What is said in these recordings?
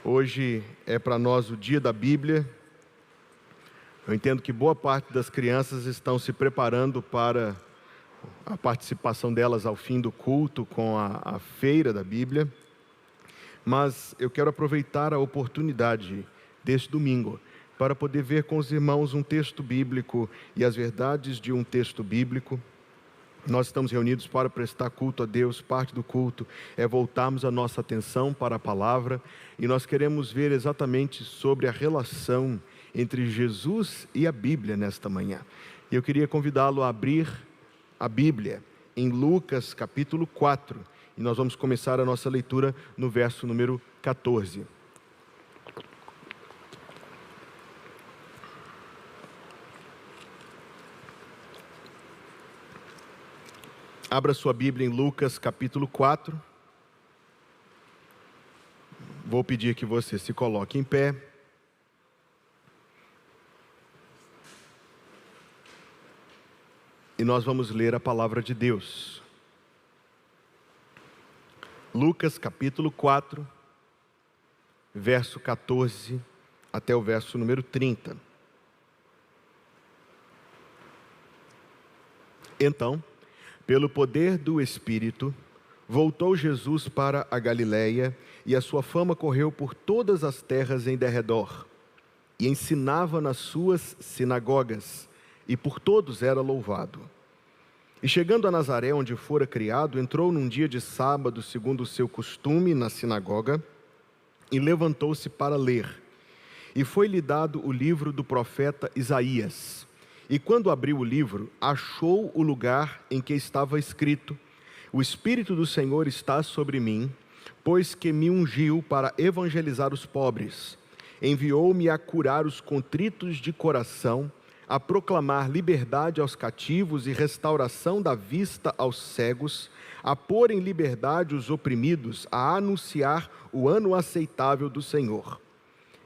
Hoje é para nós o dia da Bíblia. Eu entendo que boa parte das crianças estão se preparando para a participação delas ao fim do culto com a feira da Bíblia. Mas eu quero aproveitar a oportunidade deste domingo para poder ver com os irmãos um texto bíblico e as verdades de um texto bíblico. Nós estamos reunidos para prestar culto a Deus. Parte do culto é voltarmos a nossa atenção para a palavra, e nós queremos ver exatamente sobre a relação entre Jesus e a Bíblia nesta manhã. E eu queria convidá-lo a abrir a Bíblia em Lucas capítulo 4, e nós vamos começar a nossa leitura no verso número 14. Abra sua Bíblia em Lucas capítulo 4. Vou pedir que você se coloque em pé. E nós vamos ler a palavra de Deus. Lucas capítulo 4, verso 14 até o verso número 30. Então, pelo poder do Espírito, voltou Jesus para a Galileia, e a sua fama correu por todas as terras em derredor. E ensinava nas suas sinagogas, e por todos era louvado. E chegando a Nazaré, onde fora criado, entrou num dia de sábado, segundo o seu costume, na sinagoga, e levantou-se para ler. E foi-lhe dado o livro do profeta Isaías. E quando abriu o livro, achou o lugar em que estava escrito: O Espírito do Senhor está sobre mim, pois que me ungiu para evangelizar os pobres. Enviou-me a curar os contritos de coração, a proclamar liberdade aos cativos e restauração da vista aos cegos, a pôr em liberdade os oprimidos, a anunciar o ano aceitável do Senhor.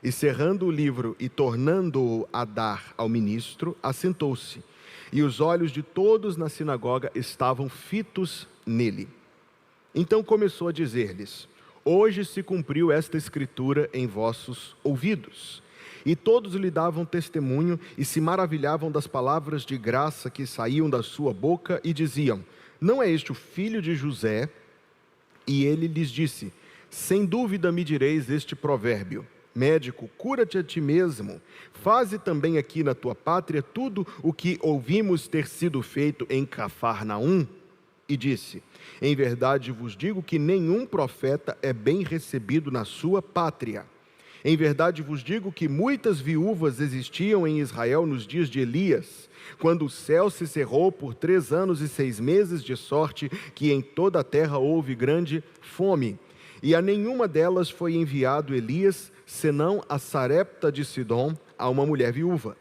E cerrando o livro e tornando-o a dar ao ministro, assentou-se, e os olhos de todos na sinagoga estavam fitos nele. Então começou a dizer-lhes: Hoje se cumpriu esta escritura em vossos ouvidos. E todos lhe davam testemunho e se maravilhavam das palavras de graça que saíam da sua boca, e diziam: Não é este o filho de José? E ele lhes disse: Sem dúvida me direis este provérbio: Médico, cura-te a ti mesmo. Faze também aqui na tua pátria tudo o que ouvimos ter sido feito em Cafarnaum. E disse: Em verdade vos digo que nenhum profeta é bem recebido na sua pátria. Em verdade vos digo que muitas viúvas existiam em Israel nos dias de Elias, quando o céu se cerrou por 3 anos e 6 meses, de sorte que em toda a terra houve grande fome. E a nenhuma delas foi enviado Elias, senão a Sarepta de Sidom, a uma mulher viúva.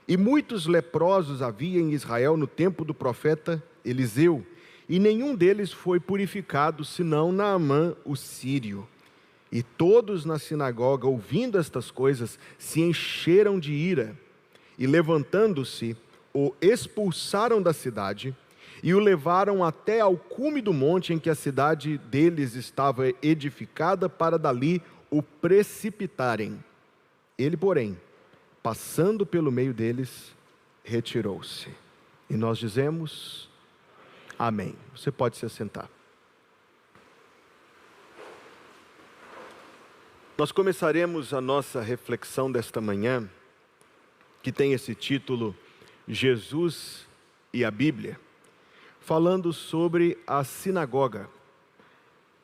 E muitos leprosos havia em Israel no tempo do profeta Eliseu, e nenhum deles foi purificado, senão Naamã o sírio. E todos na sinagoga, ouvindo estas coisas, se encheram de ira, e levantando-se, o expulsaram da cidade, e o levaram até ao cume do monte em que a cidade deles estava edificada, para dali o precipitarem. Ele, porém, passando pelo meio deles, retirou-se. E nós dizemos: Amém. Você pode se assentar. Nós começaremos a nossa reflexão desta manhã, que tem esse título, Jesus e a Bíblia, falando sobre a sinagoga.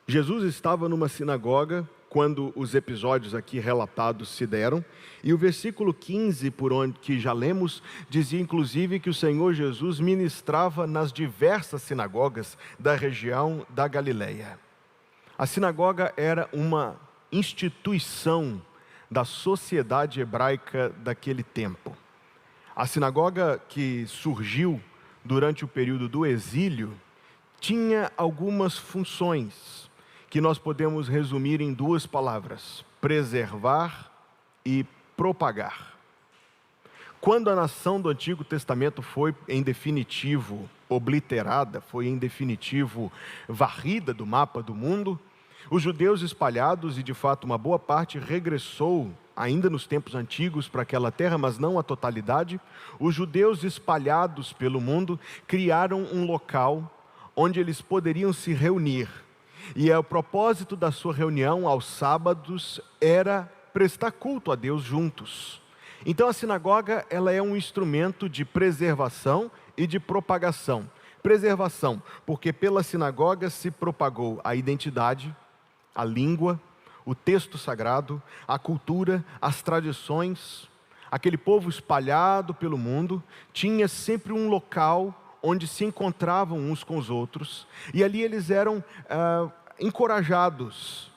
Jesus estava numa sinagoga quando os episódios aqui relatados se deram, e o versículo 15, por onde que já lemos, dizia inclusive que o Senhor Jesus ministrava nas diversas sinagogas da região da Galileia. A sinagoga era uma instituição da sociedade hebraica daquele tempo. A sinagoga que surgiu durante o período do exílio tinha algumas funções que nós podemos resumir em 2 palavras: preservar e propagar. Quando a nação do Antigo Testamento foi em definitivo obliterada, foi em definitivo varrida do mapa do mundo, Os judeus espalhados, e de fato uma boa parte regressou ainda nos tempos antigos para aquela terra, mas não a totalidade. Os judeus espalhados pelo mundo criaram um local onde eles poderiam se reunir. E o propósito da sua reunião aos sábados era prestar culto a Deus juntos. Então a sinagoga, ela é um instrumento de preservação e de propagação. Preservação, porque pela sinagoga se propagou a identidade, a língua, o texto sagrado, a cultura, as tradições. Aquele povo espalhado pelo mundo tinha sempre um local onde se encontravam uns com os outros, e ali eles eram encorajados,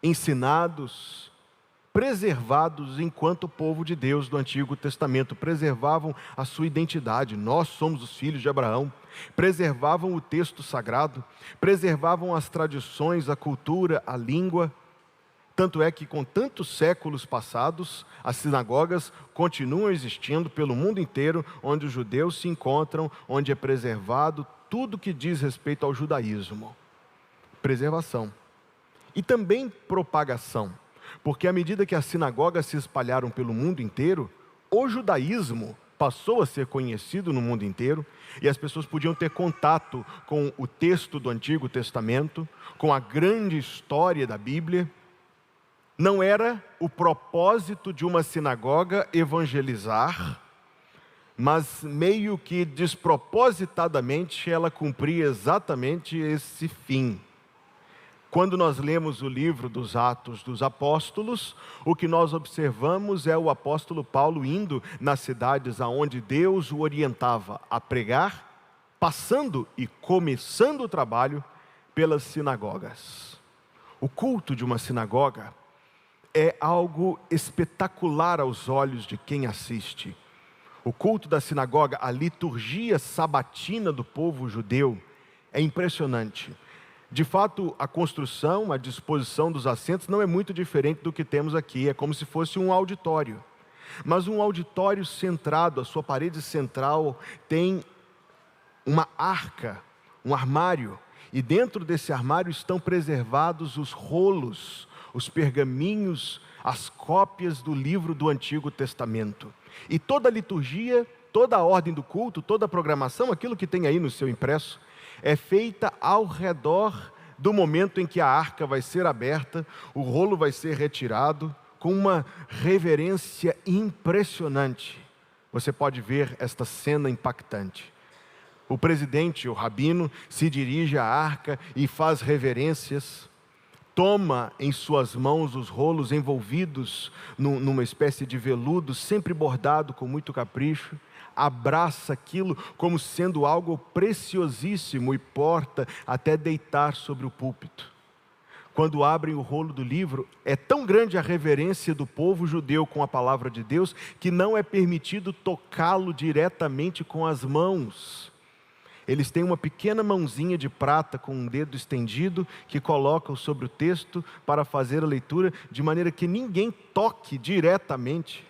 ensinados, preservados enquanto povo de Deus do Antigo Testamento. Preservavam a sua identidade, nós somos os filhos de Abraão. Preservavam o texto sagrado, preservavam as tradições, a cultura, a língua. Tanto é que com tantos séculos passados, as sinagogas continuam existindo pelo mundo inteiro, onde os judeus se encontram, onde é preservado tudo que diz respeito ao judaísmo. Preservação. E também propagação, porque à medida que as sinagogas se espalharam pelo mundo inteiro, o judaísmo passou a ser conhecido no mundo inteiro, e as pessoas podiam ter contato com o texto do Antigo Testamento, com a grande história da Bíblia. Não era o propósito de uma sinagoga evangelizar, mas meio que despropositadamente ela cumpria exatamente esse fim. Quando nós lemos o livro dos Atos dos Apóstolos, o que nós observamos é o apóstolo Paulo indo nas cidades aonde Deus o orientava a pregar, passando e começando o trabalho pelas sinagogas. O culto de uma sinagoga é algo espetacular aos olhos de quem assiste. O culto da sinagoga, a liturgia sabatina do povo judeu, é impressionante. De fato, a construção, a disposição dos assentos não é muito diferente do que temos aqui. É como se fosse um auditório. Mas um auditório centrado, a sua parede central tem uma arca, um armário. E dentro desse armário estão preservados os rolos, os pergaminhos, as cópias do livro do Antigo Testamento. E toda a liturgia, toda a ordem do culto, toda a programação, aquilo que tem aí no seu impresso, é feita ao redor do momento em que a arca vai ser aberta, o rolo vai ser retirado, com uma reverência impressionante. Você pode ver esta cena impactante. O presidente, o rabino, se dirige à arca e faz reverências, toma em suas mãos os rolos envolvidos numa espécie de veludo, sempre bordado com muito capricho, abraça aquilo como sendo algo preciosíssimo e porta até deitar sobre o púlpito. Quando abrem o rolo do livro, é tão grande a reverência do povo judeu com a palavra de Deus, que não é permitido tocá-lo diretamente com as mãos. Eles têm uma pequena mãozinha de prata com um dedo estendido, que colocam sobre o texto para fazer a leitura, de maneira que ninguém toque diretamente.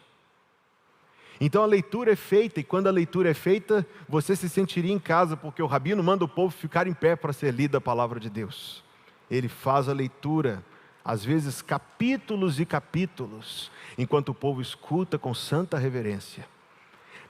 Então a leitura é feita, e quando a leitura é feita, você se sentiria em casa, porque o rabino manda o povo ficar em pé para ser lida a palavra de Deus. Ele faz a leitura, às vezes capítulos e capítulos, enquanto o povo escuta com santa reverência.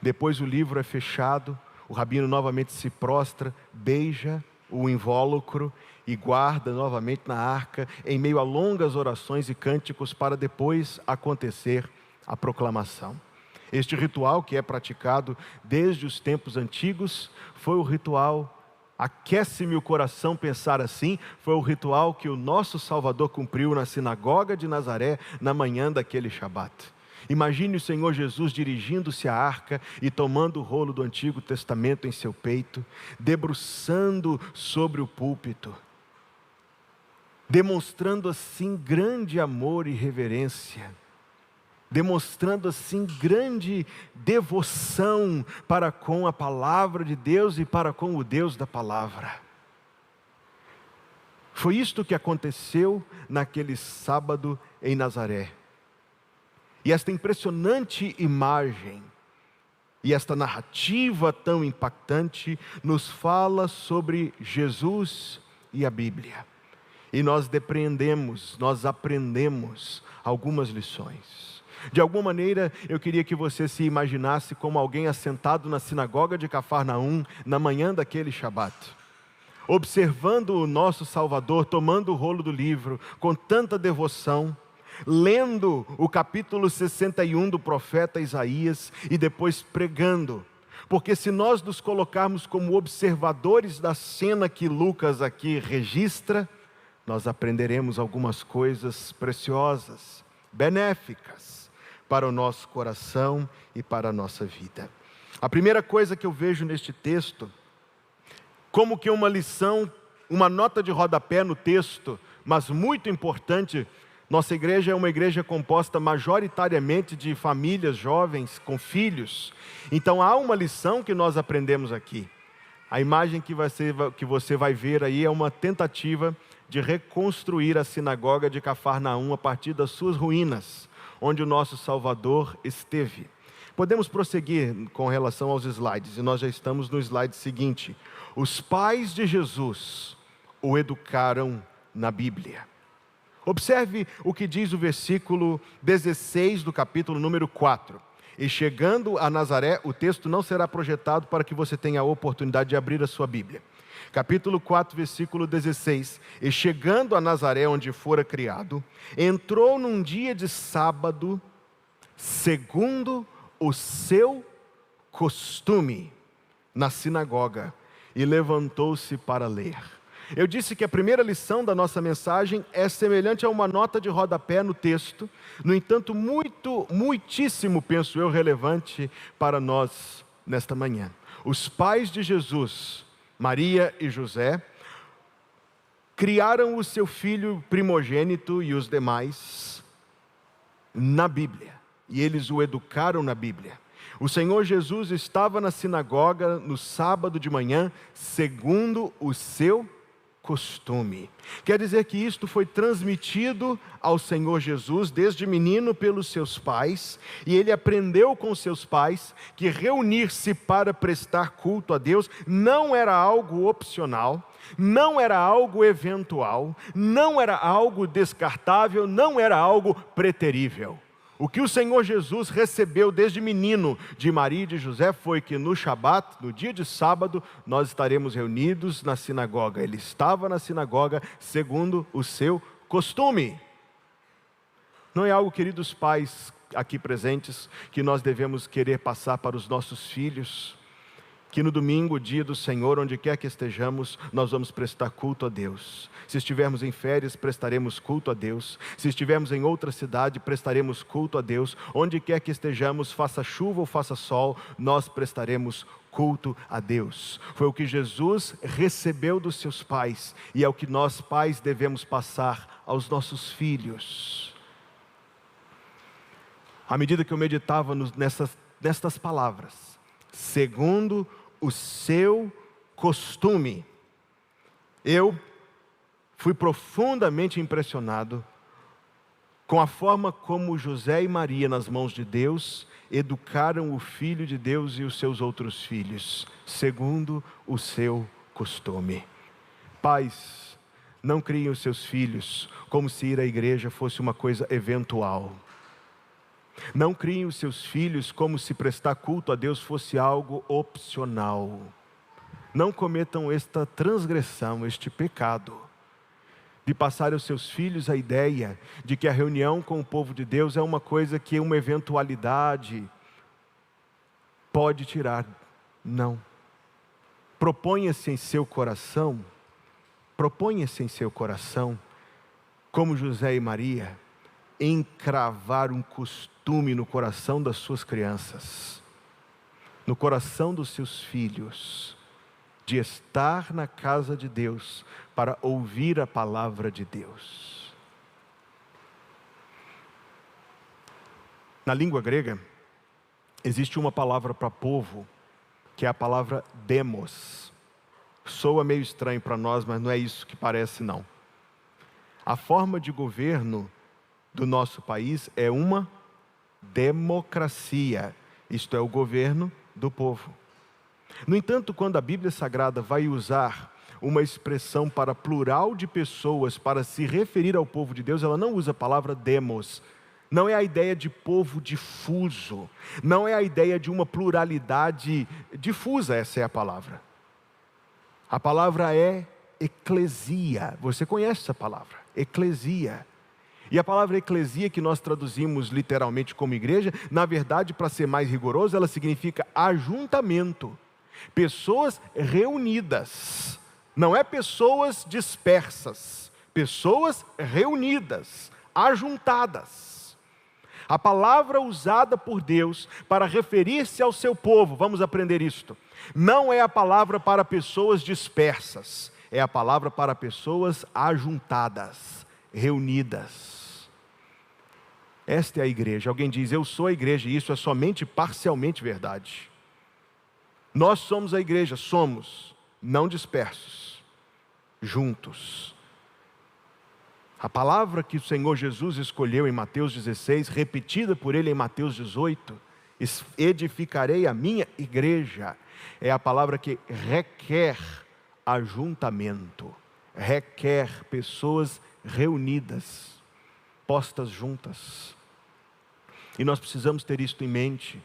Depois o livro é fechado, o rabino novamente se prostra, beija o invólucro e guarda novamente na arca, em meio a longas orações e cânticos, para depois acontecer a proclamação. Este ritual, que é praticado desde os tempos antigos, foi o ritual, aquece-me o coração pensar assim, foi o ritual que o nosso Salvador cumpriu na sinagoga de Nazaré, na manhã daquele Shabat. Imagine o Senhor Jesus dirigindo-se à arca e tomando o rolo do Antigo Testamento em seu peito, debruçando sobre o púlpito, demonstrando assim grande amor e reverência, demonstrando assim grande devoção para com a palavra de Deus e para com o Deus da palavra. Foi isto que aconteceu naquele sábado em Nazaré. E esta impressionante imagem, e esta narrativa tão impactante, nos fala sobre Jesus e a Bíblia. e nós depreendemos, nós aprendemos algumas lições. De alguma maneira, eu queria que você se imaginasse como alguém assentado na sinagoga de Cafarnaum, na manhã daquele Shabat, observando o nosso Salvador, tomando o rolo do livro, com tanta devoção, lendo o capítulo 61 do profeta Isaías e depois pregando. Porque se nós nos colocarmos como observadores da cena que Lucas aqui registra, nós aprenderemos algumas coisas preciosas, benéficas para o nosso coração e para a nossa vida. A primeira coisa que eu vejo neste texto, como que uma lição, uma nota de rodapé no texto, mas muito importante. Nossa igreja é uma igreja composta majoritariamente de famílias jovens com filhos. Então há uma lição que nós aprendemos aqui. A imagem que você vai ver aí é uma tentativa de reconstruir a sinagoga de Cafarnaum a partir das suas ruínas, onde o nosso Salvador esteve. Podemos prosseguir com relação aos slides, e nós já estamos no slide seguinte. Os pais de Jesus o educaram na Bíblia. Observe o que diz o versículo 16 do capítulo número 4. E chegando a Nazaré, o texto não será projetado para que você tenha a oportunidade de abrir a sua Bíblia. Capítulo 4, versículo 16. E chegando a Nazaré, onde fora criado, entrou num dia de sábado, segundo o seu costume, na sinagoga, e levantou-se para ler. Eu disse que a primeira lição da nossa mensagem é semelhante a uma nota de rodapé no texto, no entanto, muitíssimo, penso eu, relevante para nós nesta manhã. Os pais de Jesus, Maria e José, criaram o seu filho primogênito e os demais na Bíblia, e eles o educaram na Bíblia. O Senhor Jesus estava na sinagoga no sábado de manhã, segundo o seu costume. Quer dizer que isto foi transmitido ao Senhor Jesus desde menino pelos seus pais, e ele aprendeu com seus pais que reunir-se para prestar culto a Deus não era algo opcional, não era algo eventual, não era algo descartável, não era algo preterível. O que o Senhor Jesus recebeu desde menino de Maria e de José foi que no Shabat, no dia de sábado, nós estaremos reunidos na sinagoga. Ele estava na sinagoga segundo o seu costume. Não é algo, queridos pais aqui presentes, que nós devemos querer passar para os nossos filhos, que no domingo, dia do Senhor, onde quer que estejamos, nós vamos prestar culto a Deus. Se estivermos em férias, prestaremos culto a Deus. Se estivermos em outra cidade, prestaremos culto a Deus. Onde quer que estejamos, faça chuva ou faça sol, nós prestaremos culto a Deus. Foi o que Jesus recebeu dos seus pais, e é o que nós pais devemos passar aos nossos filhos. À medida que eu meditava nestas palavras, segundo o seu costume, eu fui profundamente impressionado com a forma como José e Maria, nas mãos de Deus, educaram o Filho de Deus e os seus outros filhos, segundo o seu costume. Pais, não criem os seus filhos como se ir à igreja fosse uma coisa eventual. Não criem os seus filhos como se prestar culto a Deus fosse algo opcional. Não cometam esta transgressão, este pecado, de passar aos seus filhos a ideia de que a reunião com o povo de Deus é uma coisa que uma eventualidade pode tirar. Não. Proponha-se em seu coração, como José e Maria, encravar um costume no coração das suas crianças, no coração dos seus filhos, de estar na casa de Deus para ouvir a palavra de Deus. Na língua grega, existe uma palavra para povo, que é a palavra demos. Soa meio estranho para nós, mas não é isso que parece, não. A forma de governo do nosso país é uma democracia, isto é, o governo do povo. No entanto, quando a Bíblia Sagrada vai usar uma expressão para plural de pessoas para se referir ao povo de Deus, ela não usa a palavra demos. Não é a ideia de povo difuso, não é a ideia de uma pluralidade difusa, essa é a palavra. A palavra é eclesia, você conhece essa palavra, eclesia. E a palavra eclesia, que nós traduzimos literalmente como igreja, na verdade, para ser mais rigoroso, ela significa ajuntamento. Pessoas reunidas, não é pessoas dispersas, pessoas reunidas, ajuntadas. A palavra usada por Deus para referir-se ao seu povo, vamos aprender isto, não é a palavra para pessoas dispersas, é a palavra para pessoas ajuntadas, reunidas. Esta é a igreja. Alguém diz, eu sou a igreja, e isso é somente parcialmente verdade. Nós somos a igreja, somos, não dispersos, juntos. A palavra que o Senhor Jesus escolheu em Mateus 16, repetida por Ele em Mateus 18, edificarei a minha igreja, é a palavra que requer ajuntamento, requer pessoas reunidas, postas juntas. E nós precisamos ter isto em mente,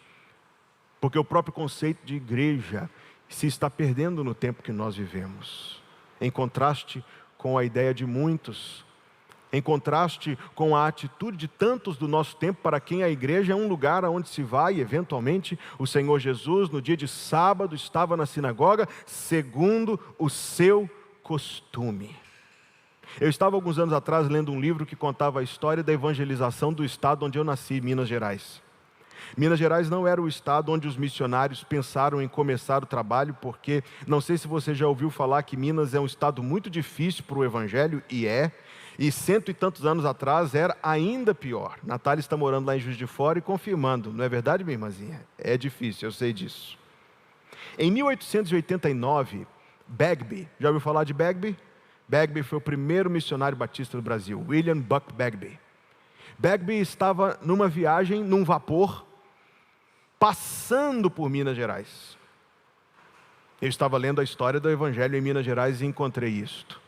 porque o próprio conceito de igreja se está perdendo no tempo que nós vivemos, em contraste com a ideia de muitos, em contraste com a atitude de tantos do nosso tempo, para quem a igreja é um lugar aonde se vai, e eventualmente o Senhor Jesus, no dia de sábado, estava na sinagoga, segundo o seu costume. Eu estava alguns anos atrás lendo um livro que contava a história da evangelização do estado onde eu nasci, Minas Gerais. Minas Gerais não era o estado onde os missionários pensaram em começar o trabalho, porque não sei se você já ouviu falar que Minas é um estado muito difícil para o evangelho, e 100 e tantos anos atrás era ainda pior. Natália está morando lá em Juiz de Fora e confirmando, não é verdade, minha irmãzinha? É difícil, eu sei disso. Em 1889, Bagby, já ouviu falar de Bagby? Bagby foi o primeiro missionário batista do Brasil, William Buck Bagby. Bagby estava numa viagem, num vapor, passando por Minas Gerais. Eu estava lendo a história do Evangelho em Minas Gerais e encontrei isto.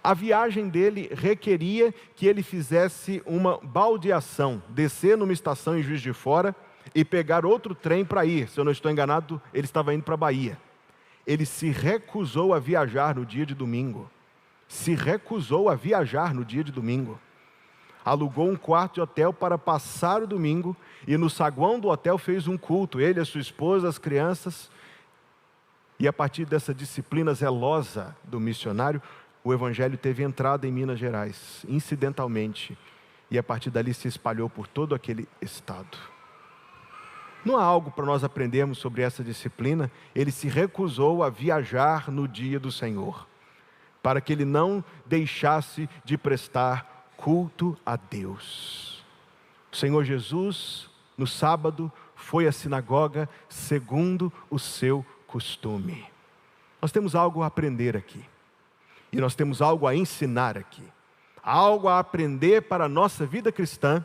A viagem dele requeria que ele fizesse uma baldeação, descer numa estação em Juiz de Fora e pegar outro trem para ir. Se eu não estou enganado, ele estava indo para a Bahia. Ele se recusou a viajar no dia de domingo. Se recusou a viajar no dia de domingo. Alugou um quarto de hotel para passar o domingo e no saguão do hotel fez um culto. Ele, a sua esposa, as crianças. E a partir dessa disciplina zelosa do missionário, o evangelho teve entrada em Minas Gerais, incidentalmente. E a partir dali se espalhou por todo aquele estado. Não há algo para nós aprendermos sobre essa disciplina? Ele se recusou a viajar no dia do Senhor, para que ele não deixasse de prestar culto a Deus. O Senhor Jesus, no sábado, foi à sinagoga segundo o seu costume. Nós temos algo a aprender aqui. E nós temos algo a ensinar aqui. Algo a aprender para a nossa vida cristã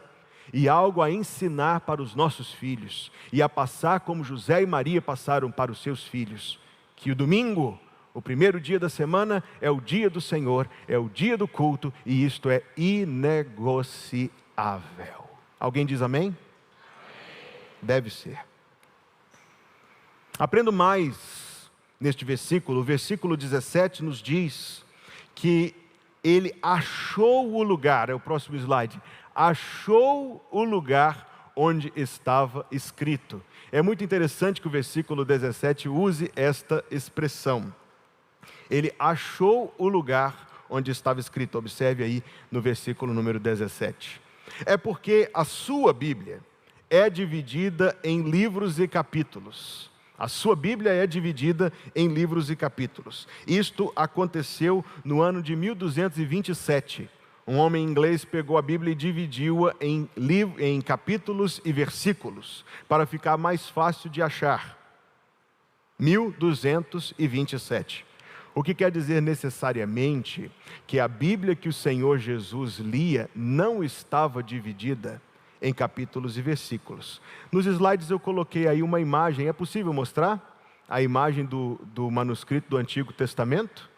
e algo a ensinar para os nossos filhos. E a passar como José e Maria passaram para os seus filhos. Que o domingo, o primeiro dia da semana, é o dia do Senhor, é o dia do culto e isto é inegociável. Alguém diz amém? Deve ser. Aprendo mais neste versículo. O versículo 17 nos diz que ele achou o lugar, é o próximo slide, achou o lugar onde estava escrito. É muito interessante que o versículo 17 use esta expressão. Ele achou o lugar onde estava escrito. Observe aí no versículo número 17. É porque a sua Bíblia é dividida em livros e capítulos. A sua Bíblia é dividida em livros e capítulos. Isto aconteceu no ano de 1227. Um homem inglês pegou a Bíblia e dividiu-a em capítulos e versículos, para ficar mais fácil de achar. 1227. O que quer dizer necessariamente que a Bíblia que o Senhor Jesus lia não estava dividida em capítulos e versículos. Nos slides eu coloquei aí uma imagem. É possível mostrar a imagem do manuscrito do Antigo Testamento?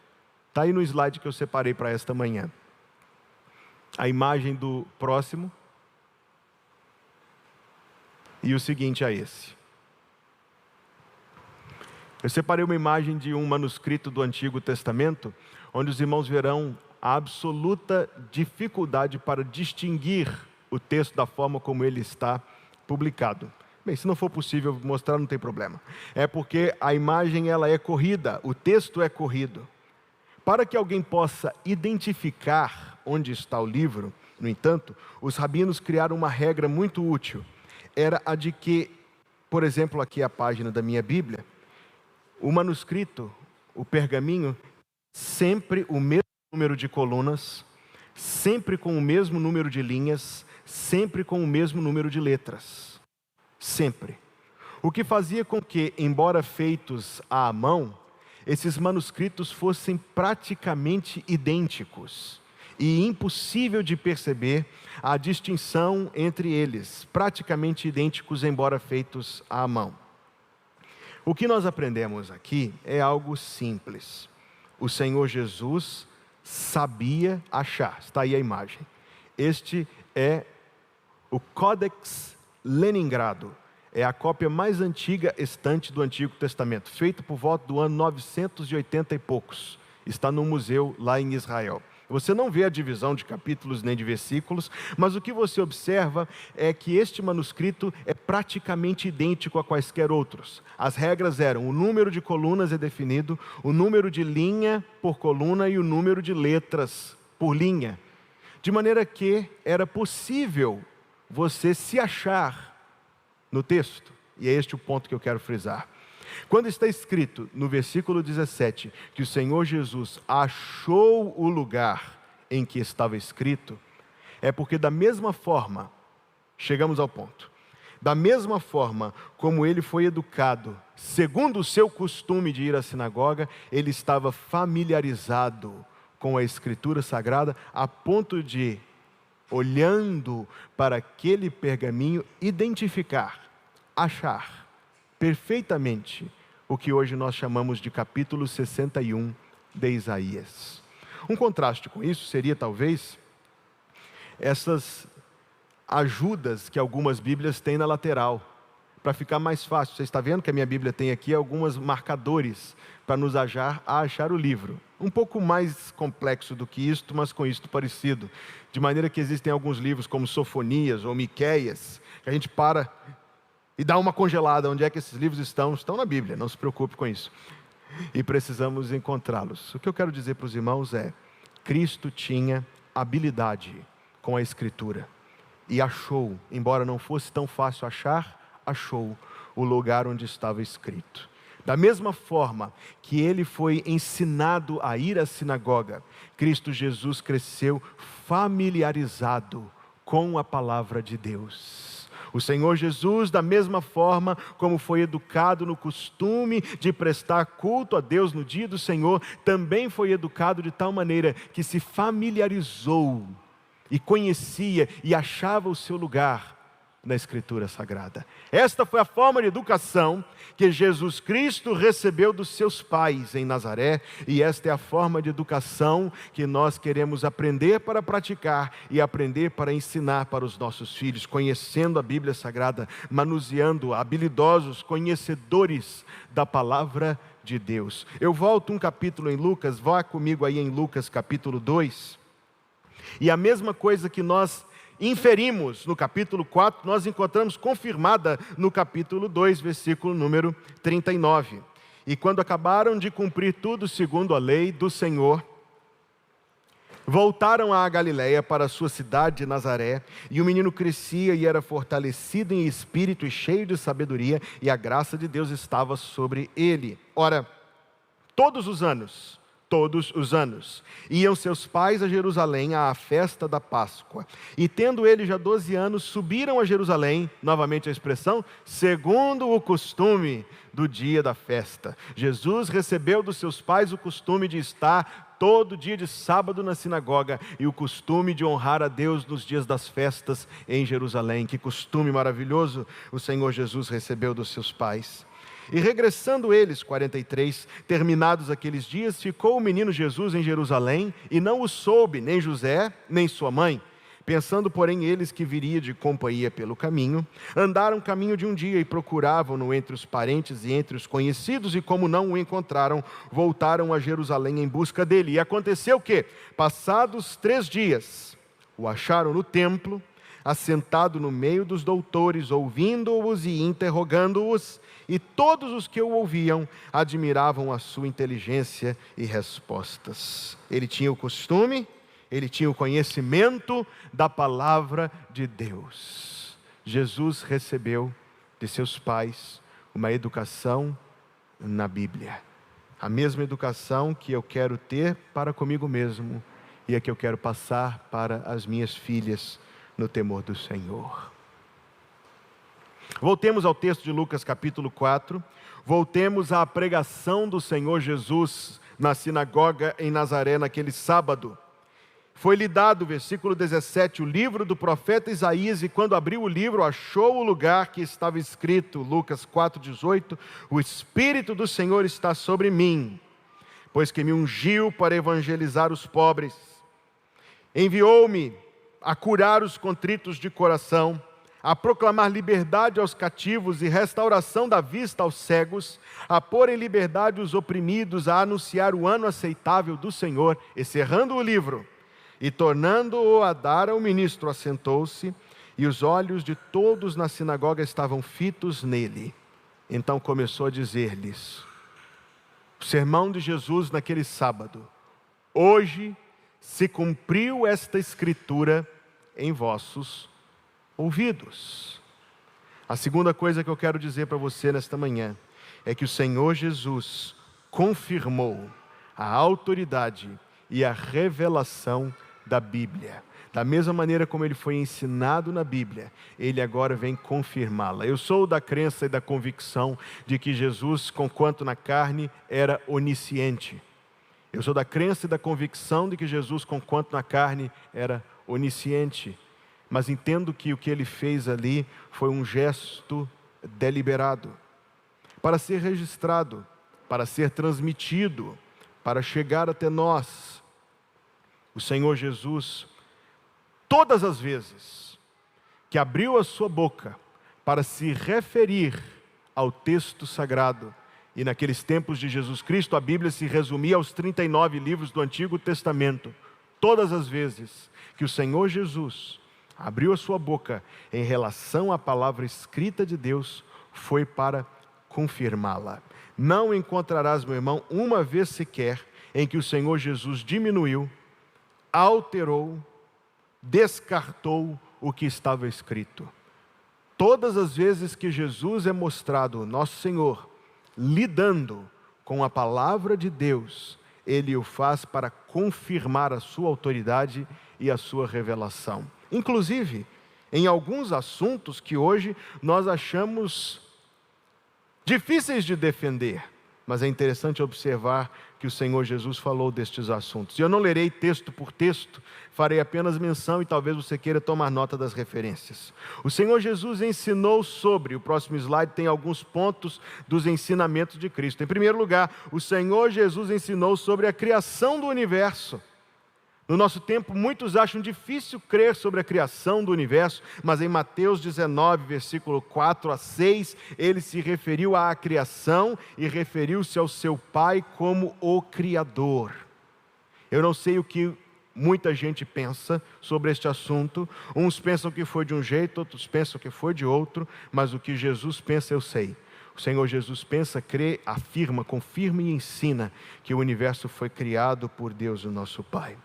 Está aí no slide que eu separei para esta manhã. A imagem do próximo. E o seguinte é esse. Eu separei uma imagem de um manuscrito do Antigo Testamento, onde os irmãos verão a absoluta dificuldade para distinguir o texto da forma como ele está publicado. Bem, se não for possível mostrar, não tem problema. É porque a imagem ela é corrida, o texto é corrido. Para que alguém possa identificar onde está o livro, no entanto, os rabinos criaram uma regra muito útil. Era a de que, por exemplo, aqui é a página da minha Bíblia, o manuscrito, o pergaminho, sempre o mesmo número de colunas, sempre com o mesmo número de linhas, sempre com o mesmo número de letras. Sempre. O que fazia com que, embora feitos à mão, esses manuscritos fossem praticamente idênticos e impossível de perceber a distinção entre eles, praticamente idênticos, embora feitos à mão. O que nós aprendemos aqui é algo simples. O Senhor Jesus sabia achar. Está aí a imagem. Este é o Codex Leningrado. É a cópia mais antiga estante do Antigo Testamento, feito por volta do ano 980 e poucos. Está no museu lá em Israel. Você não vê a divisão de capítulos nem de versículos, mas o que você observa é que este manuscrito é praticamente idêntico a quaisquer outros. As regras eram: o número de colunas é definido, o número de linha por coluna e o número de letras por linha. De maneira que era possível você se achar no texto. E é este o ponto que eu quero frisar. Quando está escrito no versículo 17 que o Senhor Jesus achou o lugar em que estava escrito, é porque da mesma forma, chegamos ao ponto, da mesma forma como ele foi educado, segundo o seu costume de ir à sinagoga, ele estava familiarizado com a Escritura Sagrada, a ponto de, olhando para aquele pergaminho, identificar, achar perfeitamente o que hoje nós chamamos de capítulo 61 de Isaías. Um contraste com isso seria talvez essas ajudas que algumas Bíblias têm na lateral, para ficar mais fácil. Você está vendo que a minha Bíblia tem aqui alguns marcadores para nos ajudar a achar o livro. Um pouco mais complexo do que isto, mas com isto parecido. De maneira que existem alguns livros como Sofonias ou Miqueias, que a gente para e dá uma congelada. Onde é que esses livros estão? Estão na Bíblia, não se preocupe com isso. E precisamos encontrá-los. O que eu quero dizer para os irmãos é: Cristo tinha habilidade com a Escritura. E achou, embora não fosse tão fácil achar, achou o lugar onde estava escrito. Da mesma forma que ele foi ensinado a ir à sinagoga, Cristo Jesus cresceu familiarizado com a palavra de Deus. O Senhor Jesus, da mesma forma como foi educado no costume de prestar culto a Deus no dia do Senhor, também foi educado de tal maneira que se familiarizou e conhecia e achava o seu lugar na Escritura Sagrada. Esta foi a forma de educação que Jesus Cristo recebeu dos seus pais em Nazaré, e esta é a forma de educação que nós queremos aprender para praticar e aprender para ensinar para os nossos filhos, conhecendo a Bíblia Sagrada, manuseando, habilidosos, conhecedores da palavra de Deus. Eu volto um capítulo em Lucas, vá comigo aí em Lucas capítulo 2, e a mesma coisa que nós inferimos no capítulo 4, nós encontramos confirmada no capítulo 2, versículo número 39. E quando acabaram de cumprir tudo segundo a lei do Senhor, voltaram à Galiléia para a sua cidade de Nazaré, e o menino crescia e era fortalecido em espírito e cheio de sabedoria, e a graça de Deus estava sobre ele. Ora, todos os anos, iam seus pais a Jerusalém à festa da Páscoa. E tendo ele já 12 anos, subiram a Jerusalém, novamente a expressão, segundo o costume do dia da festa. Jesus recebeu dos seus pais o costume de estar todo dia de sábado na sinagoga e o costume de honrar a Deus nos dias das festas em Jerusalém. Que costume maravilhoso o Senhor Jesus recebeu dos seus pais. E regressando eles, 43, terminados aqueles dias, ficou o menino Jesus em Jerusalém, e não o soube nem José, nem sua mãe. Pensando, porém, eles que viria de companhia pelo caminho, andaram caminho de um dia e procuravam-no entre os parentes e entre os conhecidos, e como não o encontraram, voltaram a Jerusalém em busca dele. E aconteceu que, passados 3 dias, o acharam no templo, assentado no meio dos doutores, ouvindo-os e interrogando-os, e todos os que o ouviam admiravam a sua inteligência e respostas. Ele tinha o costume, ele tinha o conhecimento da palavra de Deus. Jesus recebeu de seus pais uma educação na Bíblia. A mesma educação que eu quero ter para comigo mesmo e a que eu quero passar para as minhas filhas no temor do Senhor. Voltemos ao texto de Lucas capítulo 4. Voltemos à pregação do Senhor Jesus na sinagoga em Nazaré naquele sábado. Foi-lhe dado, versículo 17, o livro do profeta Isaías, e quando abriu o livro, achou o lugar que estava escrito, Lucas 4,18, o Espírito do Senhor está sobre mim, pois que me ungiu para evangelizar os pobres, enviou-me a curar os contritos de coração, a proclamar liberdade aos cativos e restauração da vista aos cegos, a pôr em liberdade os oprimidos, a anunciar o ano aceitável do Senhor. E cerrando o livro, e tornando-o a dar ao ministro, assentou-se, e os olhos de todos na sinagoga estavam fitos nele. Então começou a dizer-lhes, o sermão de Jesus naquele sábado: hoje se cumpriu esta escritura em vossos ouvidos. A segunda coisa que eu quero dizer para você nesta manhã é que o Senhor Jesus confirmou a autoridade e a revelação da Bíblia. Da mesma maneira como ele foi ensinado na Bíblia, ele agora vem confirmá-la. Eu sou da crença e da convicção de que Jesus, conquanto na carne, era onisciente. Eu sou da crença e da convicção de que Jesus, conquanto na carne, era onisciente. Mas entendo que o que ele fez ali foi um gesto deliberado, para ser registrado, para ser transmitido, para chegar até nós. O Senhor Jesus, todas as vezes que abriu a sua boca para se referir ao texto sagrado, e naqueles tempos de Jesus Cristo a Bíblia se resumia aos 39 livros do Antigo Testamento, todas as vezes que o Senhor Jesus abriu a sua boca em relação à palavra escrita de Deus, foi para confirmá-la. Não encontrarás, meu irmão, uma vez sequer em que o Senhor Jesus diminuiu, alterou, descartou o que estava escrito. Todas as vezes que Jesus é mostrado, nosso Senhor, lidando com a palavra de Deus, Ele o faz para confirmar a sua autoridade e a sua revelação. Inclusive, em alguns assuntos que hoje nós achamos difíceis de defender, mas é interessante observar que o Senhor Jesus falou destes assuntos. Eu não lerei texto por texto, farei apenas menção e talvez você queira tomar nota das referências. O Senhor Jesus ensinou sobre, o próximo slide tem alguns pontos dos ensinamentos de Cristo. Em primeiro lugar, o Senhor Jesus ensinou sobre a criação do universo. No nosso tempo, muitos acham difícil crer sobre a criação do universo, mas em Mateus 19, versículo 4 a 6, ele se referiu à criação e referiu-se ao seu Pai como o Criador. Eu não sei o que muita gente pensa sobre este assunto. Uns pensam que foi de um jeito, outros pensam que foi de outro, mas o que Jesus pensa eu sei. O Senhor Jesus pensa, crê, afirma, confirma e ensina que o universo foi criado por Deus, o nosso Pai.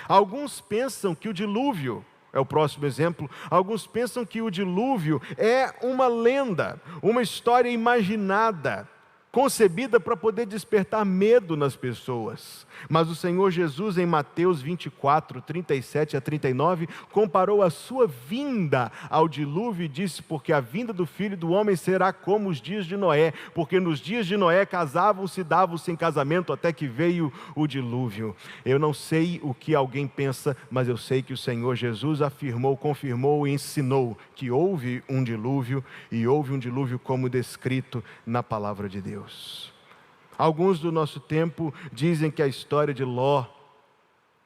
Alguns pensam que o dilúvio, é o próximo exemplo, alguns pensam que o dilúvio é uma lenda, uma história imaginada, concebida para poder despertar medo nas pessoas. Mas o Senhor Jesus, em Mateus 24, 37 a 39, comparou a sua vinda ao dilúvio e disse: porque a vinda do Filho do Homem será como os dias de Noé, porque nos dias de Noé casavam-se e davam-se em casamento até que veio o dilúvio. Eu não sei o que alguém pensa, mas eu sei que o Senhor Jesus afirmou, confirmou e ensinou que houve um dilúvio, e houve um dilúvio como descrito na palavra de Deus. Alguns do nosso tempo dizem que a história de Ló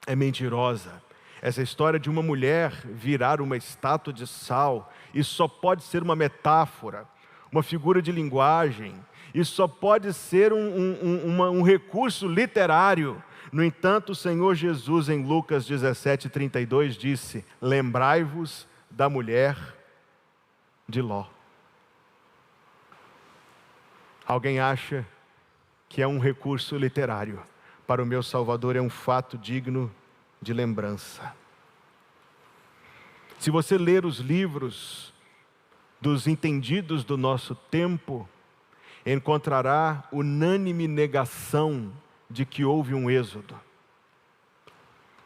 é mentirosa. Essa história de uma mulher virar uma estátua de sal, isso só pode ser uma metáfora, uma figura de linguagem, isso só pode ser um recurso literário. No entanto, o Senhor Jesus, em Lucas 17, 32, disse: lembrai-vos da mulher de Ló. Alguém acha que é um recurso literário? Para o meu Salvador é um fato digno de lembrança. Se você ler os livros dos entendidos do nosso tempo, encontrará unânime negação de que houve um êxodo.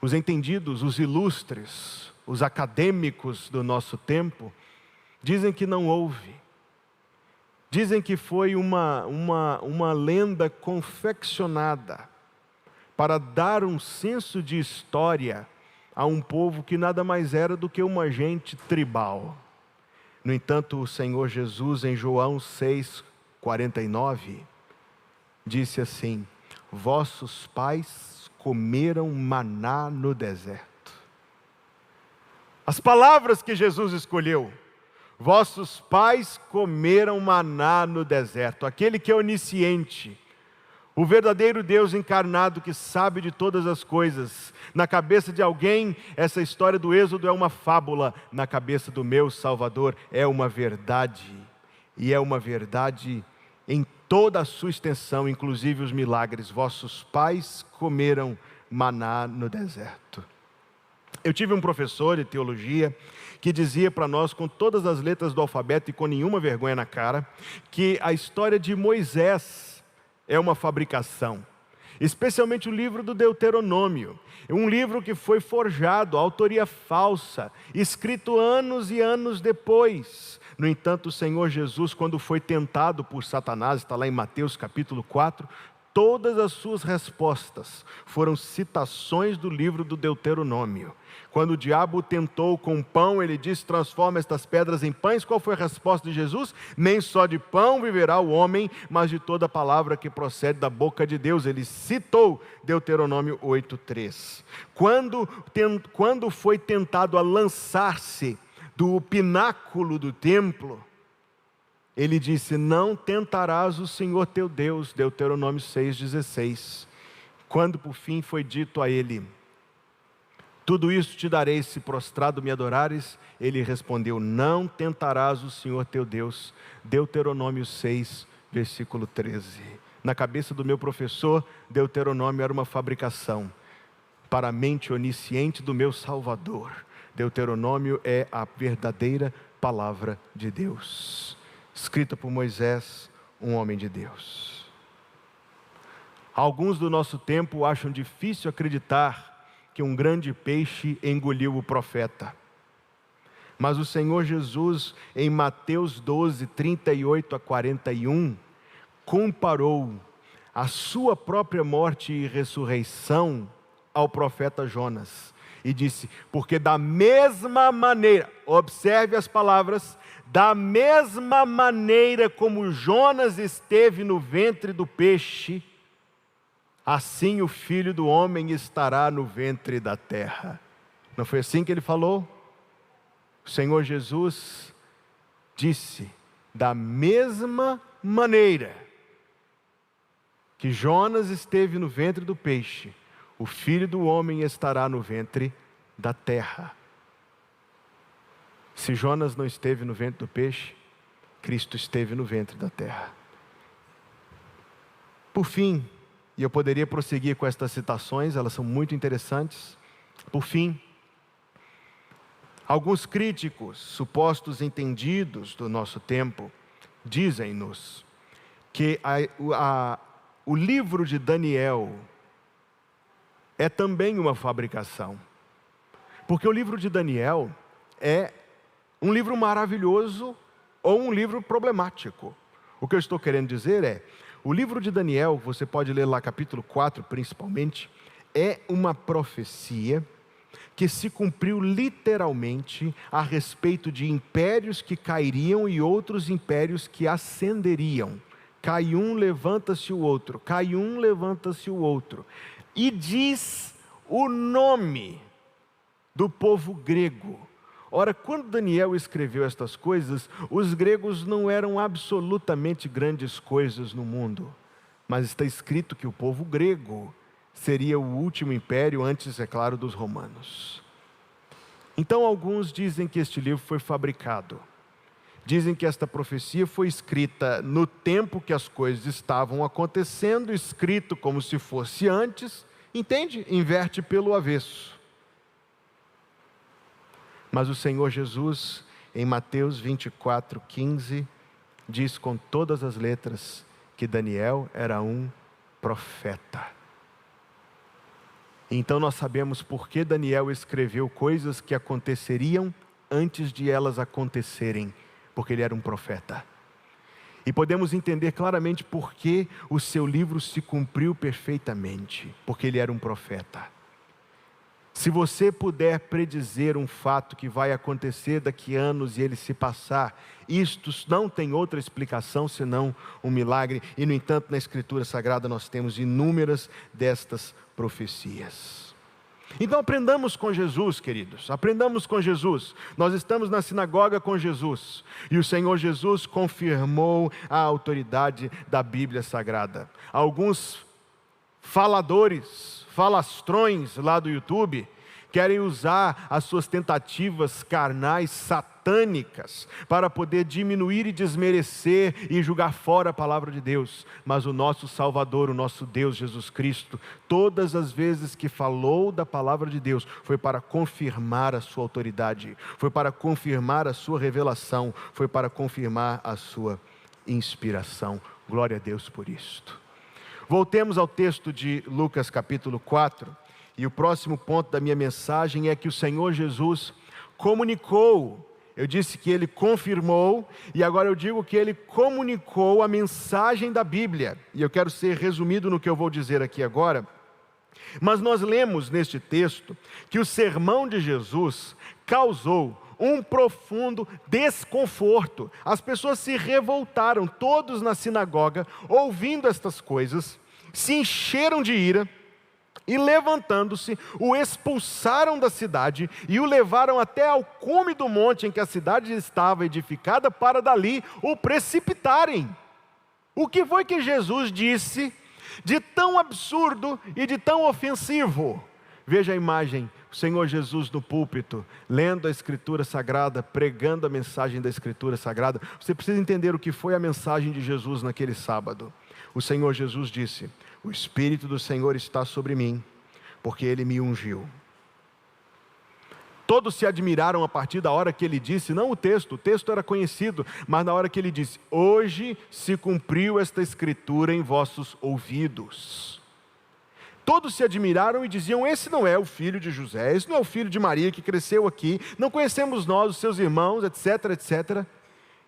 Os entendidos, os ilustres, os acadêmicos do nosso tempo, dizem que não houve. Dizem que foi uma lenda confeccionada para dar um senso de história a um povo que nada mais era do que uma gente tribal. No entanto, o Senhor Jesus, em João 6,49, disse assim: vossos pais comeram maná no deserto. As palavras que Jesus escolheu: vossos pais comeram maná no deserto. Aquele que é onisciente, o verdadeiro Deus encarnado que sabe de todas as coisas. Na cabeça de alguém, essa história do êxodo é uma fábula. Na cabeça do meu Salvador é uma verdade. E é uma verdade em toda a sua extensão, inclusive os milagres. Vossos pais comeram maná no deserto. Eu tive um professor de teologia que dizia para nós, com todas as letras do alfabeto e com nenhuma vergonha na cara, que a história de Moisés é uma fabricação. Especialmente o livro do Deuteronômio. Um livro que foi forjado, autoria falsa, escrito anos e anos depois. No entanto, o Senhor Jesus, quando foi tentado por Satanás, está lá em Mateus capítulo 4, todas as suas respostas foram citações do livro do Deuteronômio. Quando o diabo tentou com pão, ele disse: transforma estas pedras em pães. Qual foi a resposta de Jesus? Nem só de pão viverá o homem, mas de toda palavra que procede da boca de Deus. Ele citou Deuteronômio 8:3. Quando foi tentado a lançar-se do pináculo do templo, ele disse: não tentarás o Senhor teu Deus, Deuteronômio 6,16. Quando por fim foi dito a ele: tudo isso te darei se prostrado me adorares, ele respondeu: não tentarás o Senhor teu Deus, Deuteronômio 6, versículo 13. Na cabeça do meu professor, Deuteronômio era uma fabricação. Para a mente onisciente do meu Salvador, Deuteronômio é a verdadeira palavra de Deus, escrita por Moisés, um homem de Deus. Alguns do nosso tempo acham difícil acreditar que um grande peixe engoliu o profeta. Mas o Senhor Jesus, em Mateus 12, 38 a 41, comparou a sua própria morte e ressurreição ao profeta Jonas. E disse: porque da mesma maneira, observe as palavras, da mesma maneira como Jonas esteve no ventre do peixe, assim o Filho do Homem estará no ventre da terra. Não foi assim que ele falou? O Senhor Jesus disse: da mesma maneira que Jonas esteve no ventre do peixe, o Filho do Homem estará no ventre da terra. Se Jonas não esteve no ventre do peixe, Cristo esteve no ventre da terra. Por fim, e eu poderia prosseguir com estas citações, elas são muito interessantes. Por fim, alguns críticos, supostos entendidos do nosso tempo, dizem-nos que o livro de Daniel é também uma fabricação. Porque o livro de Daniel é um livro maravilhoso ou um livro problemático. O que eu estou querendo dizer é, o livro de Daniel, você pode ler lá capítulo 4 principalmente, é uma profecia que se cumpriu literalmente a respeito de impérios que cairiam e outros impérios que ascenderiam. Cai um, levanta-se o outro, cai um, levanta-se o outro. E diz o nome do povo grego. Ora, quando Daniel escreveu estas coisas, os gregos não eram absolutamente grandes coisas no mundo, mas está escrito que o povo grego seria o último império antes, é claro, dos romanos. Então alguns dizem que este livro foi fabricado. Dizem que esta profecia foi escrita no tempo que as coisas estavam acontecendo, escrito como se fosse antes, entende? Inverte pelo avesso. Mas o Senhor Jesus, em Mateus 24:15, diz com todas as letras que Daniel era um profeta. Então nós sabemos por que Daniel escreveu coisas que aconteceriam antes de elas acontecerem, porque ele era um profeta. E podemos entender claramente por que o seu livro se cumpriu perfeitamente, porque ele era um profeta. Se você puder predizer um fato que vai acontecer daqui a anos e ele se passar, isto não tem outra explicação senão um milagre. E no entanto, na Escritura Sagrada nós temos inúmeras destas profecias. Então aprendamos com Jesus, queridos, aprendamos com Jesus. Nós estamos na sinagoga com Jesus e o Senhor Jesus confirmou a autoridade da Bíblia Sagrada. Alguns falastrões lá do YouTube querem usar as suas tentativas carnais satânicas para poder diminuir e desmerecer e jogar fora a palavra de Deus. Mas o nosso Salvador, o nosso Deus Jesus Cristo, todas as vezes que falou da palavra de Deus, foi para confirmar a sua autoridade, foi para confirmar a sua revelação, foi para confirmar a sua inspiração. Glória a Deus por isto. Voltemos ao texto de Lucas capítulo 4, e o próximo ponto da minha mensagem é que o Senhor Jesus comunicou. Eu disse que Ele confirmou, e agora eu digo que Ele comunicou a mensagem da Bíblia. E eu quero ser resumido no que eu vou dizer aqui agora. Mas nós lemos neste texto que o sermão de Jesus causou um profundo desconforto. As pessoas se revoltaram, todos na sinagoga, ouvindo estas coisas, se encheram de ira e levantando-se, o expulsaram da cidade e o levaram até ao cume do monte em que a cidade estava edificada, para dali o precipitarem. O que foi que Jesus disse de tão absurdo e de tão ofensivo? Veja a imagem, o Senhor Jesus no púlpito, lendo a Escritura Sagrada, pregando a mensagem da Escritura Sagrada. Você precisa entender o que foi a mensagem de Jesus naquele sábado. O Senhor Jesus disse: o Espírito do Senhor está sobre mim, porque Ele me ungiu. Todos se admiraram a partir da hora que Ele disse, não o texto era conhecido, mas na hora que Ele disse: hoje se cumpriu esta Escritura em vossos ouvidos. Todos se admiraram e diziam: esse não é o filho de José, esse não é o filho de Maria que cresceu aqui, não conhecemos nós, os seus irmãos, etc, etc.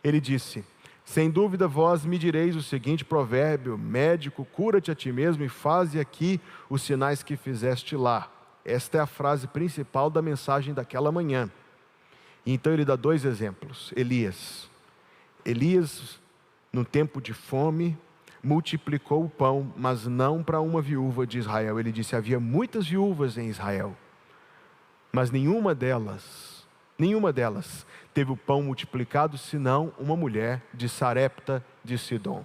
Ele disse: sem dúvida vós me direis o seguinte provérbio: médico, cura-te a ti mesmo e faze aqui os sinais que fizeste lá. Esta é a frase principal da mensagem daquela manhã. Então ele dá dois exemplos. Elias, no tempo de fome, multiplicou o pão, mas não para uma viúva de Israel. Ele disse: havia muitas viúvas em Israel, mas nenhuma delas teve o pão multiplicado, senão uma mulher de Sarepta de Sidom.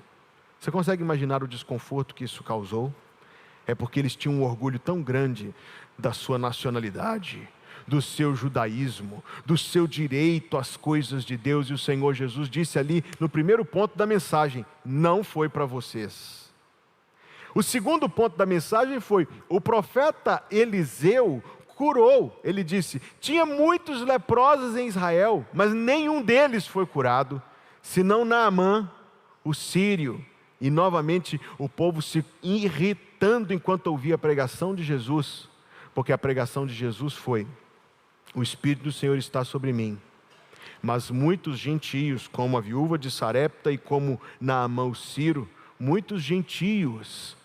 Você consegue imaginar o desconforto que isso causou? É porque eles tinham um orgulho tão grande da sua nacionalidade, do seu judaísmo, do seu direito às coisas de Deus, e o Senhor Jesus disse ali no primeiro ponto da mensagem: não foi para vocês. O segundo ponto da mensagem foi: o profeta Eliseu curou. Ele disse: tinha muitos leprosos em Israel, mas nenhum deles foi curado, senão Naamã, o sírio. E novamente o povo se irritando enquanto ouvia a pregação de Jesus, porque a pregação de Jesus foi: o Espírito do Senhor está sobre mim, mas muitos gentios, como a viúva de Sarepta e como Naamã o Ciro, muitos gentios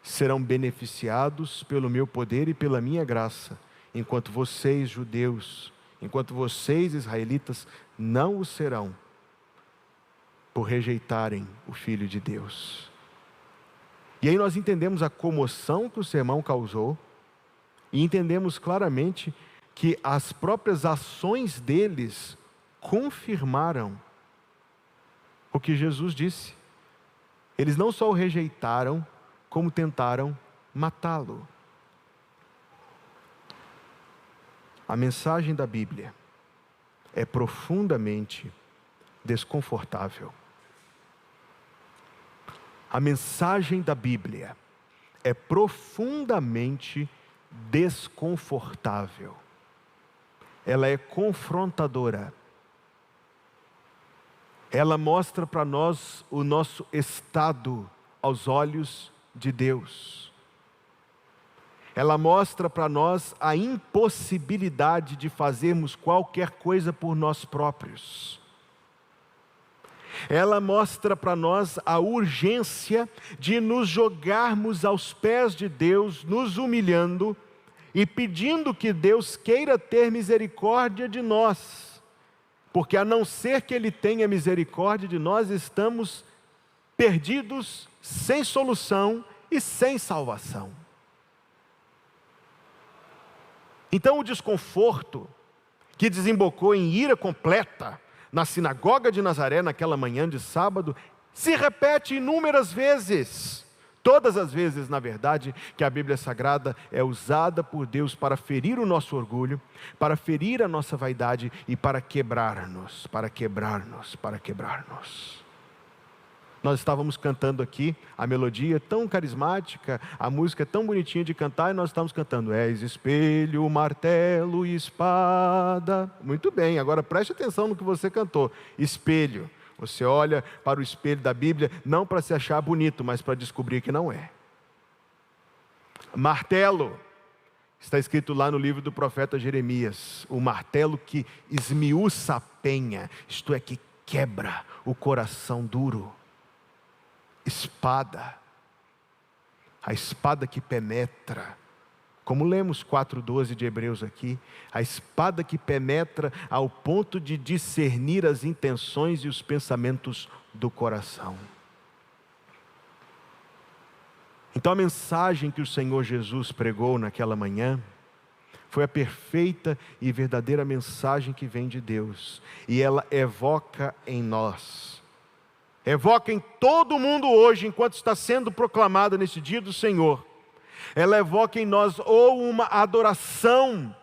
serão beneficiados pelo meu poder e pela minha graça, enquanto vocês, judeus, enquanto vocês, israelitas, não o serão, por rejeitarem o Filho de Deus. E aí nós entendemos a comoção que o sermão causou, e entendemos claramente que as próprias ações deles confirmaram o que Jesus disse. Eles não só o rejeitaram, como tentaram matá-lo. A mensagem da Bíblia é profundamente desconfortável. A mensagem da Bíblia é profundamente desconfortável. Ela é confrontadora. Ela mostra para nós o nosso estado aos olhos de Deus. Ela mostra para nós a impossibilidade de fazermos qualquer coisa por nós próprios. Ela mostra para nós a urgência de nos jogarmos aos pés de Deus, nos humilhando e pedindo que Deus queira ter misericórdia de nós, porque a não ser que Ele tenha misericórdia de nós, estamos perdidos, sem solução e sem salvação. Então o desconforto que desembocou em ira completa na sinagoga de Nazaré naquela manhã de sábado se repete inúmeras vezes. Todas as vezes, na verdade, que a Bíblia Sagrada é usada por Deus para ferir o nosso orgulho, para ferir a nossa vaidade e para quebrar-nos. Nós estávamos cantando aqui, a melodia tão carismática, a música tão bonitinha de cantar, e nós estávamos cantando: és espelho, martelo e espada. Muito bem, agora preste atenção no que você cantou. Espelho. Você olha para o espelho da Bíblia, não para se achar bonito, mas para descobrir que não é. Martelo. Está escrito lá no livro do profeta Jeremias, o martelo que esmiuça a penha, isto é, que quebra o coração duro. Espada, a espada que penetra, como lemos 4:12 de Hebreus aqui, a espada que penetra ao ponto de discernir as intenções e os pensamentos do coração. Então a mensagem que o Senhor Jesus pregou naquela manhã foi a perfeita e verdadeira mensagem que vem de Deus, e ela evoca em nós, evoca em todo mundo hoje, enquanto está sendo proclamada nesse dia do Senhor, ela evoca em nós ou uma adoração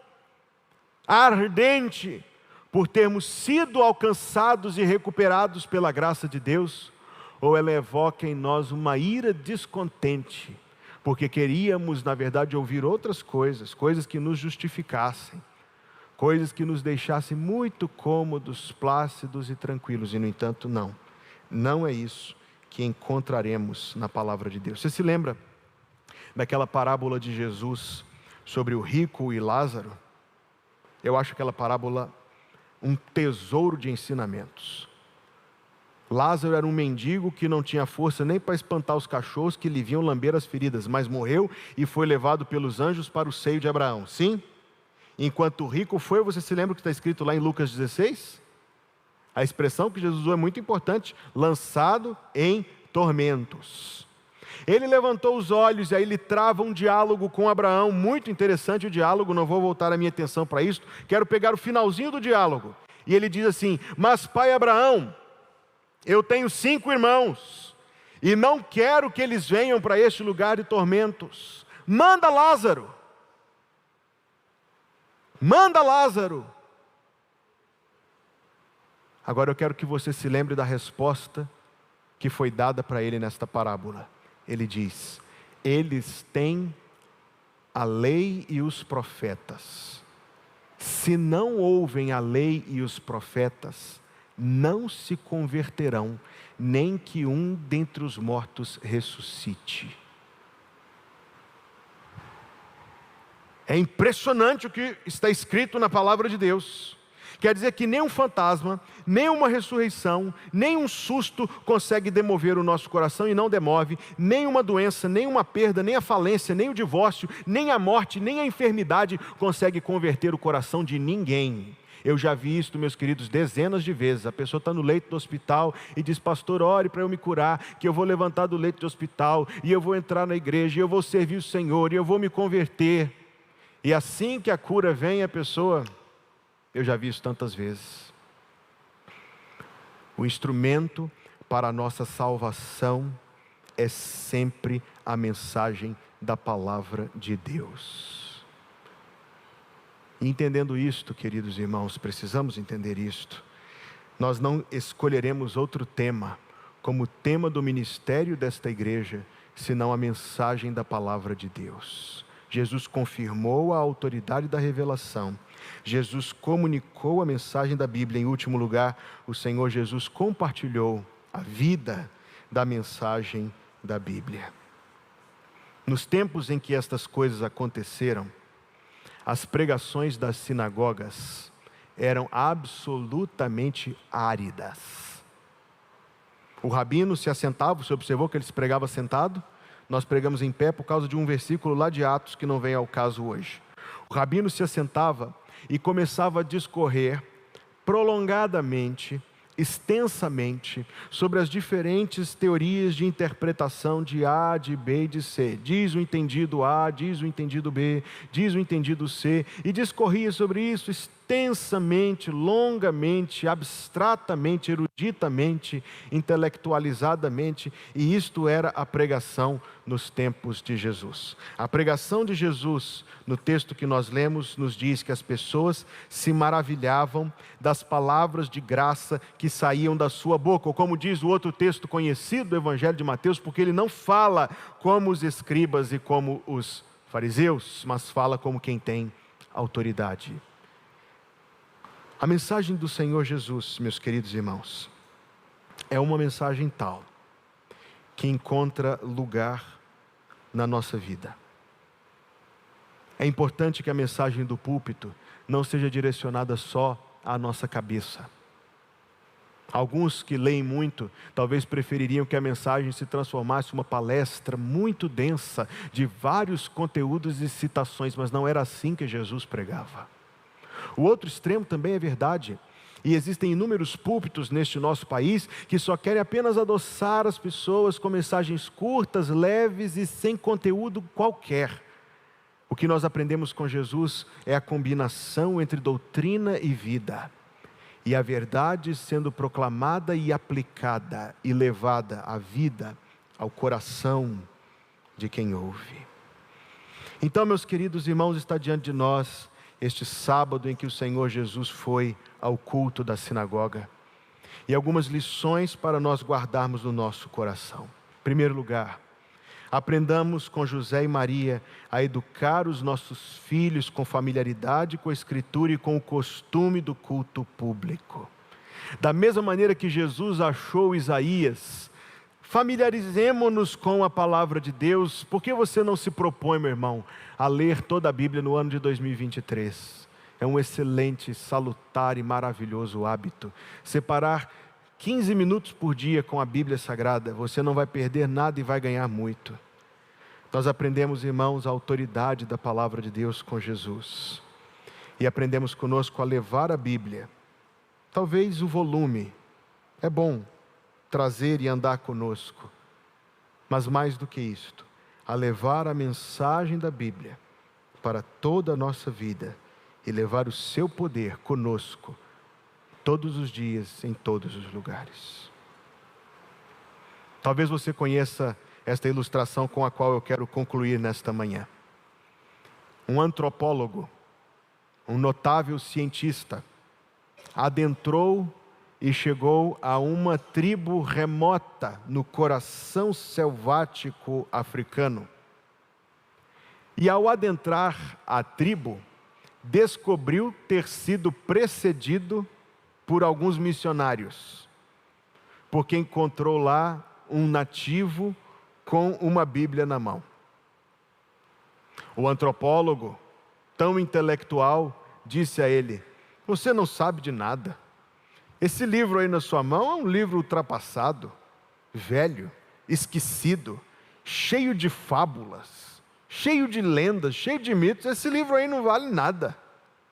ardente por termos sido alcançados e recuperados pela graça de Deus, ou ela evoca em nós uma ira descontente, porque queríamos, na verdade, ouvir outras coisas, coisas que nos justificassem, coisas que nos deixassem muito cômodos, plácidos e tranquilos, e no entanto não é isso que encontraremos na palavra de Deus. Você se lembra daquela parábola de Jesus sobre o rico e Lázaro? Eu acho aquela parábola um tesouro de ensinamentos. Lázaro era um mendigo que não tinha força nem para espantar os cachorros que lhe vinham lamber as feridas, mas morreu e foi levado pelos anjos para o seio de Abraão. Sim? Enquanto o rico foi, você se lembra o que está escrito lá em Lucas 16? A expressão que Jesus usou é muito importante: lançado em tormentos. Ele levantou os olhos e aí ele trava um diálogo com Abraão, muito interessante o diálogo, não vou voltar a minha atenção para isso, quero pegar o finalzinho do diálogo. E ele diz assim: mas pai Abraão, eu tenho 5 irmãos, e não quero que eles venham para este lugar de tormentos. Manda Lázaro. Agora eu quero que você se lembre da resposta que foi dada para ele nesta parábola. Ele diz: eles têm a lei e os profetas. Se não ouvem a lei e os profetas, não se converterão, nem que um dentre os mortos ressuscite. É impressionante o que está escrito na palavra de Deus. Quer dizer que nem um fantasma, nem uma ressurreição, nem um susto consegue demover o nosso coração, e não demove, nem uma doença, nem uma perda, nem a falência, nem o divórcio, nem a morte, nem a enfermidade consegue converter o coração de ninguém. Eu já vi isso, meus queridos, dezenas de vezes. A pessoa está no leito do hospital e diz: pastor, ore para eu me curar, que eu vou levantar do leito do hospital, e eu vou entrar na igreja, e eu vou servir o Senhor, e eu vou me converter. E assim que a cura vem, a pessoa... Eu já vi isso tantas vezes. O instrumento para a nossa salvação é sempre a mensagem da palavra de Deus. E entendendo isto, queridos irmãos, precisamos entender isto. Nós não escolheremos outro tema como tema do ministério desta igreja, senão a mensagem da palavra de Deus. Jesus confirmou a autoridade da revelação. Jesus comunicou a mensagem da Bíblia. Em último lugar, o Senhor Jesus compartilhou a vida da mensagem da Bíblia. Nos tempos em que estas coisas aconteceram, as pregações das sinagogas eram absolutamente áridas. O rabino se assentava, você observou que ele se pregava sentado? Nós pregamos em pé por causa de um versículo lá de Atos que não vem ao caso hoje. O rabino se assentava e começava a discorrer prolongadamente, extensamente, sobre as diferentes teorias de interpretação de A, de B e de C. Diz o entendido A, diz o entendido B, diz o entendido C, e discorria sobre isso extensamente, longamente, abstratamente, eruditamente, intelectualizadamente, e isto era a pregação nos tempos de Jesus. A pregação de Jesus, no texto que nós lemos, nos diz que as pessoas se maravilhavam das palavras de graça que saíam da sua boca, ou como diz o outro texto conhecido do Evangelho de Mateus, porque ele não fala como os escribas e como os fariseus, mas fala como quem tem autoridade. A mensagem do Senhor Jesus, meus queridos irmãos, é uma mensagem tal que encontra lugar na nossa vida. É importante que a mensagem do púlpito não seja direcionada só à nossa cabeça. Alguns que leem muito, talvez prefeririam que a mensagem se transformasse em uma palestra muito densa, de vários conteúdos e citações, mas não era assim que Jesus pregava. O outro extremo também é verdade, e existem inúmeros púlpitos neste nosso país que só querem apenas adoçar as pessoas com mensagens curtas, leves e sem conteúdo qualquer. O que nós aprendemos com Jesus é a combinação entre doutrina e vida, e a verdade sendo proclamada e aplicada e levada à vida, ao coração de quem ouve. Então, meus queridos irmãos, está diante de nós este sábado em que o Senhor Jesus foi ao culto da sinagoga, e algumas lições para nós guardarmos no nosso coração. Em primeiro lugar, aprendamos com José e Maria a educar os nossos filhos com familiaridade com a Escritura e com o costume do culto público. Da mesma maneira que Jesus achou Isaías, familiarizemo-nos com a palavra de Deus. Por que você não se propõe, meu irmão, a ler toda a Bíblia no ano de 2023? É um excelente, salutar e maravilhoso hábito. Separar 15 minutos por dia com a Bíblia Sagrada, você não vai perder nada e vai ganhar muito. Nós aprendemos, irmãos, a autoridade da palavra de Deus com Jesus. E aprendemos conosco a levar a Bíblia. Talvez o volume é bom trazer e andar conosco, mas mais do que isto, a levar a mensagem da Bíblia para toda a nossa vida e levar o seu poder conosco todos os dias, em todos os lugares. Talvez você conheça esta ilustração com a qual eu quero concluir nesta manhã. Um antropólogo, um notável cientista, adentrou e chegou a uma tribo remota no coração selvático africano. E ao adentrar a tribo, descobriu ter sido precedido por alguns missionários, porque encontrou lá um nativo com uma Bíblia na mão. O antropólogo, tão intelectual, disse a ele: você não sabe de nada. Esse livro aí na sua mão é um livro ultrapassado, velho, esquecido, cheio de fábulas, cheio de lendas, cheio de mitos. Esse livro aí não vale nada.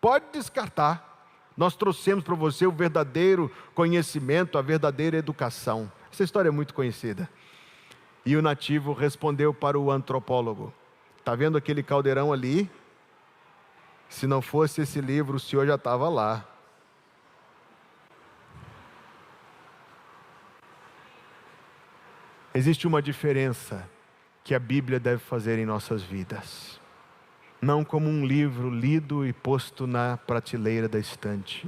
Pode descartar. Nós trouxemos para você o verdadeiro conhecimento, a verdadeira educação. Essa história é muito conhecida. E o nativo respondeu para o antropólogo: está vendo aquele caldeirão ali? Se não fosse esse livro, o senhor já estava lá. Existe uma diferença que a Bíblia deve fazer em nossas vidas. Não como um livro lido e posto na prateleira da estante,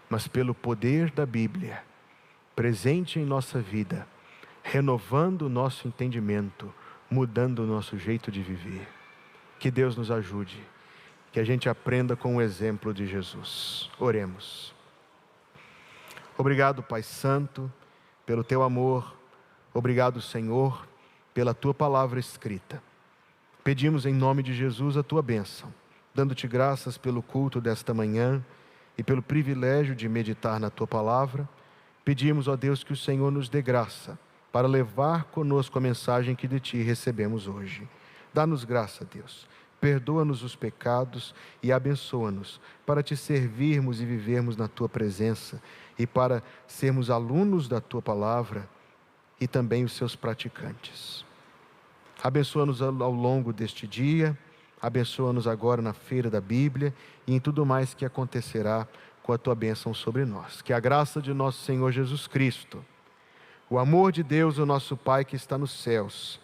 mas pelo poder da Bíblia, presente em nossa vida, renovando o nosso entendimento, mudando o nosso jeito de viver. Que Deus nos ajude, que a gente aprenda com o exemplo de Jesus. Oremos. Obrigado, Pai Santo, pelo Teu amor. Obrigado, Senhor, pela Tua palavra escrita. Pedimos em nome de Jesus a Tua bênção, dando-Te graças pelo culto desta manhã e pelo privilégio de meditar na Tua palavra. Pedimos, ó Deus, que o Senhor nos dê graça para levar conosco a mensagem que de Ti recebemos hoje. Dá-nos graça, Deus. Perdoa-nos os pecados e abençoa-nos para Te servirmos e vivermos na Tua presença e para sermos alunos da Tua palavra e também os seus praticantes. Abençoa-nos ao longo deste dia, abençoa-nos agora na feira da Bíblia e em tudo mais que acontecerá com a Tua bênção sobre nós. Que a graça de nosso Senhor Jesus Cristo, o amor de Deus, o nosso Pai que está nos céus,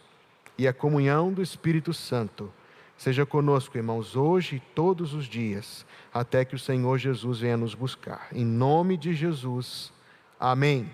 e a comunhão do Espírito Santo seja conosco, irmãos, hoje e todos os dias, até que o Senhor Jesus venha nos buscar. Em nome de Jesus, amém.